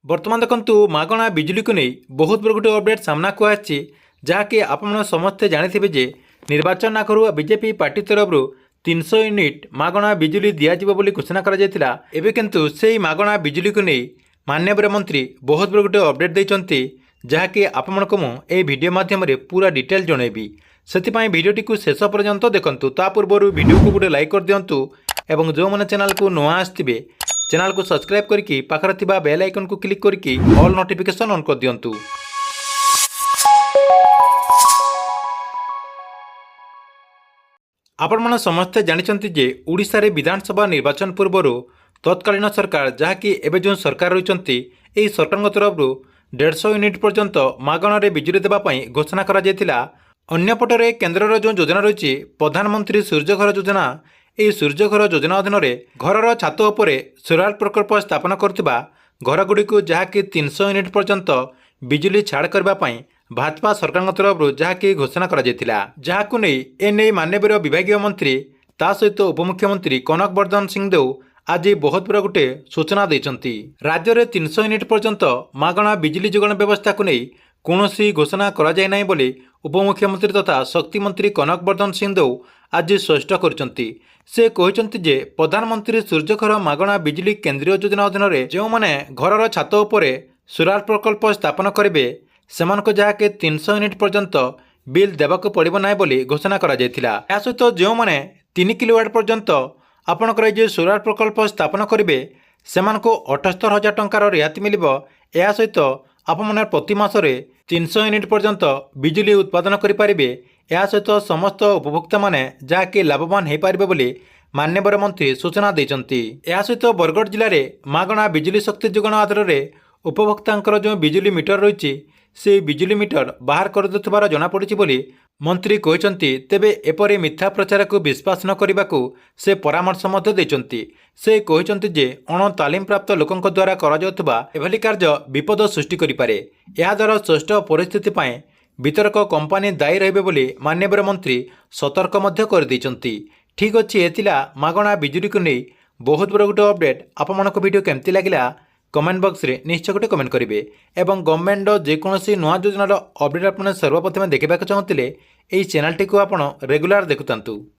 बर्तमान देखु मागणा बिजुली को नहीं बहुत बड़ गोटे अपडेट सामना को आछि जहाँकि आपण समस्ते जानिथिबे जे निर्वाचन आगरू बीजेपी पार्टी तरफ 300 यूनिट मागणा बिजुली दिज्व बोली घोषणा करा जायतिला। एबे किंतु सेही मागणा बिजुली को नहीं माननीय मंत्री बहुत बड़ गोटे अपडेट देइचंती जहाँकि आपमनक मु ए वीडियो माध्यम पूरा डिटेल जनइबी। सेतिपाई वीडियोटी को शेष पर्यंत देखंतु। ता पूर्व वीडियो को गोटे लाइक कर दियंतु एवं जो मैंने चैनल को नुआ आसथिबे चैनल को सब्सक्राइब करके पाखर थिबा बेल आइकन को क्लिक करके ऑल नोटिफिकेशन ऑन कर दियंतु। आपण मन समस्ते जानिचंती जे ओडिशा रे विधानसभा निर्वाचन पूर्व तत्कालीन सरकार जहाँकि एबे जो सरकार रहिचंती एही सरकार तरफ 150 यूनिट पर्यंत मागणारे बिजुली देवाई घोषणा करा जायतिला। अन्यपटरे केन्द्रर जो योजना रही प्रधानमंत्री सूर्यघर योजना यह सूर्यघर योजना अधीन घरर छात उपरे सोलार प्रकल्प स्थापन करथिबा घरगुड़ी जहाँकि 300 यूनिट पर्यंत बिजुली छाड़ करने भाजपा सरकार तरफ जहाँकि घोषणा करा जायतिला। जहाकु नहीं एने माननीय विभागीय मंत्री ता सहित उपमुख्यमंत्री कनक वर्धन सिंहदेव आज बहुत बड़ा गोटे सूचना देइचंती। राज्य में 300 यूनिट पर्यंत मागणा बिजुली जोगाण व्यवस्था को नहीं कौनसी घोषणा करा जाय नाही बोली उपमुख्यमंत्री तथा शक्ति मंत्री कनक वर्धन सिंहदेव आज स्पष्ट करचंती। से कहते जे प्रधानमंत्री सूर्यघर मागणा बिजुली केंद्रीय योजना अधीन जो मैंने घरर छात उपरे सोलार प्रकल्प स्थापन करेंगे सेमानक जहाँकि 300 यूनिट पर्यंत बिल देवाक पड़िबो नाही बोली घोषणा करा जायतिला। या सहित जो मैंने 3 किलोवाट पर्यंत आपणकर जे सोलार प्रकल्प स्थापन करेंगे सेमानको 78,000 टंकार रिहाती मिलिबो। या सहित आप मैंने प्रति मासरे 300 यूनिट पर्यंत बिजुली उत्पादन करें। या सहित समस्त उपभोक्ता माने जहाँकि लाभवान हो पारे बोली माननीय मंत्री सूचना देइचंती। या सहित बरगढ़ जिले में मागणा बिजुली शक्ति जोगाण आधार में उपभोक्तांकर जो बिजुली मीटर रही से बिजुली मीटर बाहर कर देथिबार जनापड़ी बोली मंत्री कहते। तेबे एपरि मिथ्या प्रचार को विश्वास न करने को से परामर्श मध्य देइचंती। से कहते जे अण तालीम प्राप्त लोकंक द्वारा करा जाउथबा एभली कार्य विपद सृष्टि करि पारे। या द्वारा स्पष्ट परिस्थिति पाए वितरक कंपानी दायी रहिबे बोली माननीय मंत्री सतर्क मध्य कर देइचंती। ठीक अछि एतिला मागणा बिजुली को नहीं बहुत बड़ गोटे अपडेट। आपमनक वीडियो केमती लागिला कमेंट बॉक्स रे निश्चय गोटे कमेंट करेंगे एवं गवर्नमेंट जेकोसी नुआ योजनार अपडेट आपने सर्वप्रथम देखा चाहते यही चैनल टी को आप रेगुलर देखुंतु।